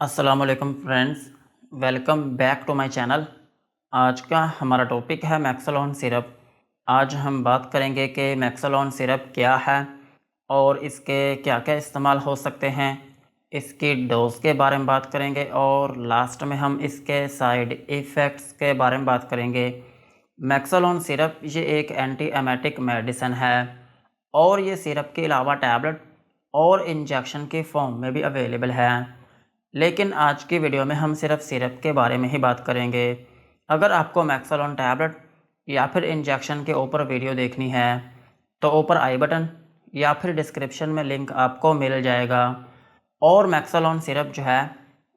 अस्सलाम वालेकुम friends, welcome back to my channel. आज का हमारा टॉपिक है मैक्सलोन सिरप। आज हम बात करेंगे कि मैक्सलोन सिरप क्या है और इसके क्या क्या इस्तेमाल हो सकते हैं। इसकी डोज के बारे में बात करेंगे और लास्ट में हम इसके साइड इफ़ेक्ट्स के बारे में बात करेंगे। मैक्सलोन सिरप ये एक एंटी एमेटिक मेडिसिन है और ये सिरप के अलावा टैबलेट और इंजेक्शन के फॉर्म में भी अवेलेबल है। लेकिन आज की वीडियो में हम सिर्फ सिरप के बारे में ही बात करेंगे। अगर आपको मैक्सलोन टैबलेट या फिर इंजेक्शन के ऊपर वीडियो देखनी है तो ऊपर आई बटन या फिर डिस्क्रिप्शन में लिंक आपको मिल जाएगा। और मैक्सलोन सिरप जो है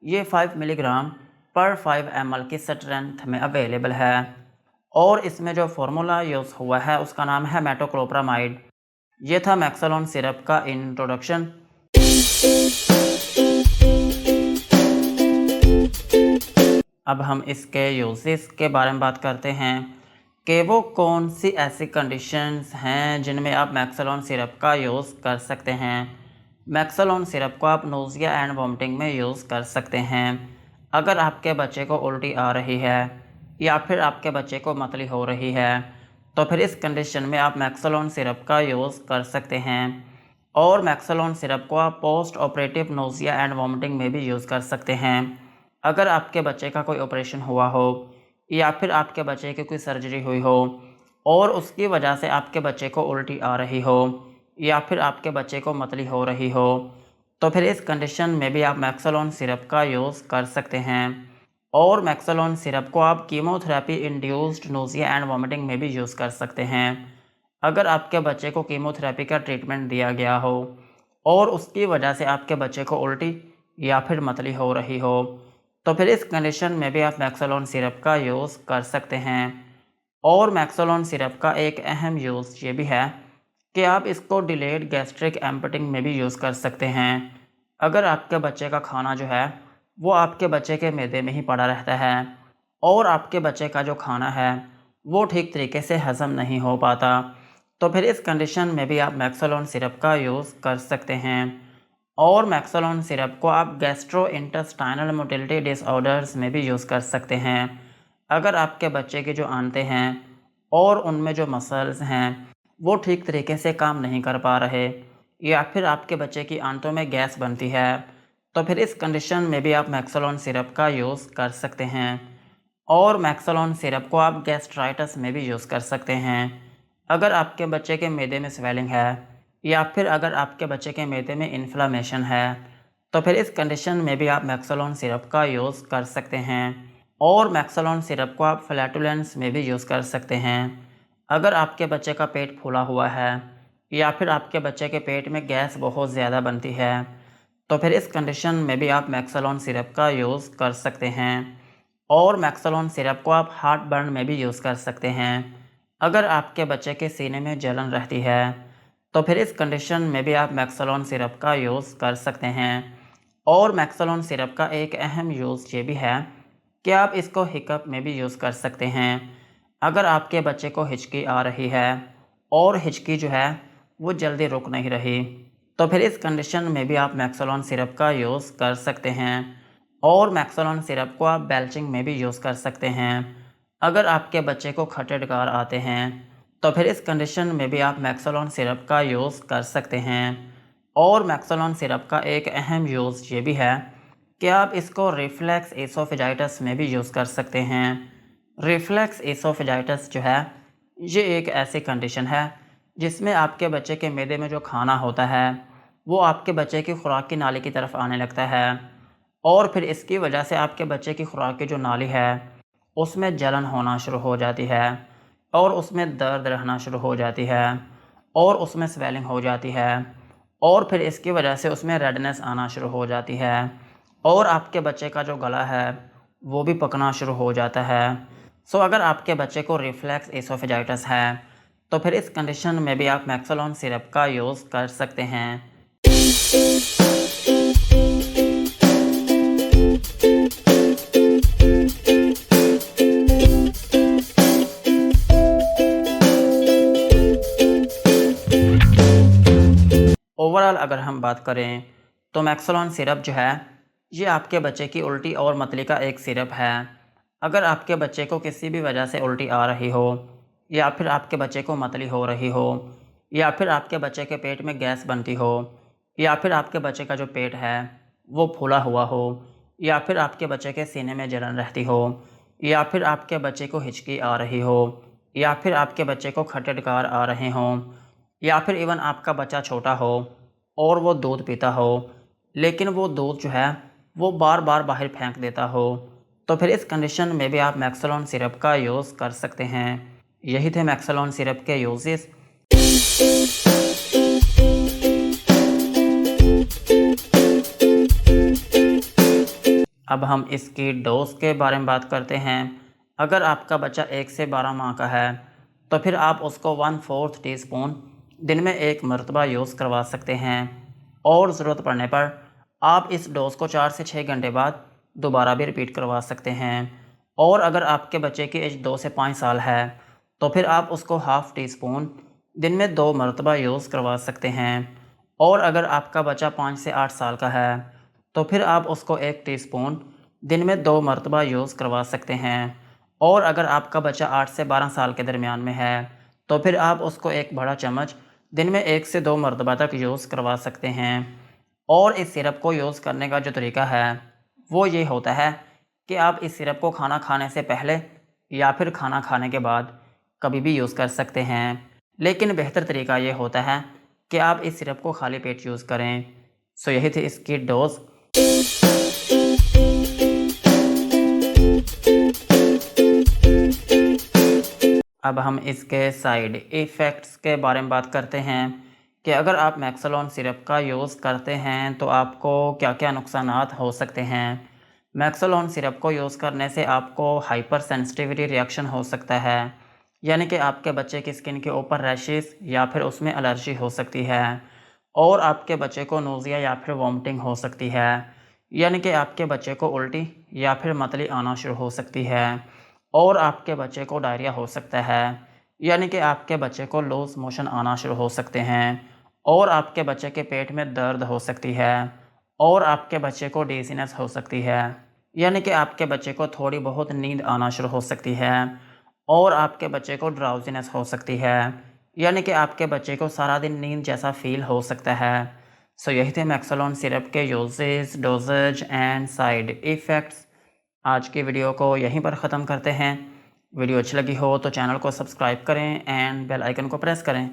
ये 5 मिलीग्राम पर 5 ml की स्ट्रेंथ में अवेलेबल है और इसमें जो फार्मूला यूज़ हुआ है उसका नाम है मेटोक्लोप्रामाइड। ये था मैक्सलोन सिरप का इंट्रोडक्शन। अब हम इसके यूजेस के बारे में बात करते हैं कि वो कौन सी ऐसी कंडीशंस हैं जिनमें आप मैक्सलोन सिरप का यूज़ कर सकते हैं। मैक्सलोन सिरप को आप नोज़िया एंड वॉमिटिंग में यूज़ कर सकते हैं। अगर आपके बच्चे को उल्टी आ रही है या फिर आपके बच्चे को मतली हो रही है तो फिर इस कंडीशन में आप मैक्सलोन सिरप का यूज़ कर सकते हैं। और मैक्सलोन सिरप को आप post operative nausea and vomiting में भी यूज़ कर सकते हैं। अगर आपके बच्चे का कोई ऑपरेशन हुआ हो या फिर आपके बच्चे की कोई सर्जरी हुई हो और उसकी वजह से आपके बच्चे को उल्टी आ रही हो या फिर आपके बच्चे को मतली हो रही हो तो फिर इस कंडीशन में भी आप मैक्सलोन सिरप का यूज़ कर सकते हैं। और मैक्सलोन सिरप को आप chemotherapy induced nausea and vomiting में भी यूज़ कर सकते हैं। अगर आपके बच्चे को कीमोथेरेपी का ट्रीटमेंट दिया गया हो और उसकी वजह से आपके बच्चे को उल्टी या फिर मतली हो रही हो तो फिर इस कंडीशन में भी आप मैक्सलोन सिरप का यूज़ कर सकते हैं। और मैक्सलोन सिरप का एक अहम यूज़ ये भी है कि आप इसको डिलेड गैस्ट्रिक एम्पटिंग में भी यूज़ कर सकते हैं। अगर आपके बच्चे का खाना जो है वो आपके बच्चे के मैदे में ही पड़ा रहता है और आपके बच्चे का जो खाना है वो ठीक तरीके से हज़म नहीं हो पाता तो फिर इस कंडीशन में भी आप मैक्सलोन सिरप का यूज़ कर सकते हैं। और मैक्सलोन सिरप को आप गैस्ट्रो इंटेस्टाइनल मोटिलिटी डिसऑर्डर्स में भी यूज़ कर सकते हैं। अगर आपके बच्चे के जो आंतें हैं और उनमें जो मसल्स हैं वो ठीक तरीके से काम नहीं कर पा रहे या फिर आपके बच्चे की आंतों में गैस बनती है तो फिर इस कंडीशन में भी आप मैक्सलोन सिरप का यूज़ कर सकते हैं। और मैक्सलोन सिरप को आप गैस्ट्राइटिस में भी यूज़ कर सकते हैं। अगर आपके बच्चे के मैदे में स्वेलिंग है या फिर अगर आपके बच्चे के मैदे में इन्फ्लामेशन है तो फिर इस कंडीशन में भी आप मैक्सलोन सिरप का यूज़ कर सकते हैं। और मैक्सलोन सिरप को आप फ्लैटुलेंस में भी यूज़ कर सकते हैं। अगर आपके बच्चे का पेट फूला हुआ है या फिर आपके बच्चे के पेट में गैस बहुत ज़्यादा बनती है तो फिर इस कंडीशन में भी आप मैक्सलोन सिरप का यूज़ कर सकते हैं। और मैक्सलोन सिरप को आप हार्ट बर्न में भी यूज़ कर सकते हैं। अगर आपके बच्चे के सीने में जलन रहती है तो फिर इस कंडीशन में भी आप मैक्सलोन सिरप का यूज़ कर सकते हैं। और मैक्सलोन सिरप का एक अहम यूज़ ये भी है कि आप इसको हिकअप में भी यूज़ कर सकते हैं। अगर आपके बच्चे को हिचकी आ रही है और हिचकी जो है वो जल्दी रुक नहीं रही तो फिर इस कंडीशन में भी आप मैक्सलोन सिरप का यूज़ कर सकते हैं। और मैक्सलोन सिरप को आप बेल्चिंग में भी यूज़ कर सकते हैं। अगर आपके बच्चे को खट्टे डकार आते हैं तो फिर इस कंडीशन में भी आप मैक्सलोन सिरप का यूज़ कर सकते हैं। और मैक्सलोन सिरप का एक अहम यूज़ ये भी है कि आप इसको रिफ्लैक्स एसोफेजाइटिस में भी यूज़ कर सकते हैं। रिफ्लैक्स एसोफेजाइटिस जो है ये एक ऐसी कंडीशन है जिसमें आपके बच्चे के मैदे में जो खाना होता है वो आपके बच्चे की खुराक की नाली की तरफ आने लगता है और फिर इसकी वजह से आपके बच्चे की खुराक की जो नाली है उसमें जलन होना शुरू हो जाती है और उसमें दर्द रहना शुरू हो जाती है और उसमें स्वेलिंग हो जाती है और फिर इसकी वजह से उसमें रेडनेस आना शुरू हो जाती है और आपके बच्चे का जो गला है वो भी पकना शुरू हो जाता है। सो अगर आपके बच्चे को रिफ्लैक्स एसोफेजाइटिस है तो फिर इस कंडीशन में भी आप मैक्सलोन सिरप का यूज़ कर सकते हैं। ओवरऑल अगर हम बात करें तो मैक्सलोन सिरप जो है ये आपके बच्चे की उल्टी और मतली का एक सिरप है। अगर आपके बच्चे को किसी भी वजह से उल्टी आ रही हो, या फिर आपके बच्चे को मतली हो रही हो, या फिर आपके बच्चे के पेट में गैस बनती हो, या फिर आपके बच्चे का जो पेट है वो फूला हुआ हो, या फिर आपके बच्चे के सीने में जलन रहती हो, या फिर आपके बच्चे को हिचकी आ रही हो, या फिर आपके बच्चे को खट्टे डकार आ रहे हों, या फिर इवन आपका बच्चा छोटा हो और वो दूध पीता हो, लेकिन वो दूध जो है वो बार बार बाहर फेंक देता हो, तो फिर इस कंडीशन में भी आप मैक्सोलोन सिरप का यूज़ कर सकते हैं। यही थे मैक्सोलोन सिरप के यूजेस। अब हम इसकी डोज के बारे में बात करते हैं। अगर आपका बच्चा 1 से 12 माह का है तो फिर आप उसको 1/4 टीस्पून दिन में 1 मरतबा यूज़ करवा सकते हैं, और ज़रूरत पड़ने पर आप इस डोज को 4 से 6 घंटे बाद दोबारा भी रिपीट करवा सकते हैं। और अगर आपके बच्चे की एज 2 से 5 साल है तो फिर आप उसको ½ टीस्पून दिन में 2 मरतबा यूज़ करवा सकते हैं। और अगर आपका बच्चा 5 से 8 साल का है तो फिर आप उसको 1 टीस्पून दिन में 2 मरतबा यूज़ करवा सकते हैं। और अगर आपका बच्चा 8 से 12 साल के दरमियान में है तो फिर आप उसको 1 बड़ा चम्मच दिन में 1 से 2 मरतबा तक यूज़ करवा सकते हैं। और इस सिरप को यूज़ करने का जो तरीका है वो ये होता है कि आप इस सिरप को खाना खाने से पहले या फिर खाना खाने के बाद कभी भी यूज़ कर सकते हैं, लेकिन बेहतर तरीका ये होता है कि आप इस सिरप को खाली पेट यूज़ करें। सो यही थी इसकी डोज़। अब हम इसके साइड इफ़ेक्ट्स के बारे में बात करते हैं कि अगर आप मैक्सोलोन सिरप का यूज़ करते हैं तो आपको क्या क्या नुकसानात हो सकते हैं। मैक्सोलोन सिरप को यूज़ करने से आपको हाइपर सेंसिटिविटी रिएक्शन हो सकता है, यानी कि आपके बच्चे की स्किन के ऊपर रैशेस या फिर उसमें एलर्जी हो सकती है, और आपके बच्चे को नोज़िया या फिर वॉमिटिंग हो सकती है, यानी कि आपके बच्चे को उल्टी या फिर मतली आना शुरू हो सकती है, और आपके बच्चे को डायरिया हो सकता है, यानी कि आपके बच्चे को लूज़ मोशन आना शुरू हो सकते हैं, और आपके बच्चे के पेट में दर्द हो सकती है, और आपके बच्चे को डिज़ीनेस हो सकती है, यानी कि आपके बच्चे को थोड़ी बहुत नींद आना शुरू हो सकती है, और आपके बच्चे को ड्राउज़ीनेस हो सकती है, यानी कि आपके बच्चे को सारा दिन नींद जैसा फ़ील हो सकता है। सो यही थे मैक्सोलोन सिरप के uses, doses and side effects. आज की वीडियो को यहीं पर ख़त्म करते हैं। वीडियो अच्छी लगी हो तो चैनल को सब्सक्राइब करें एंड बेल आइकन को प्रेस करें।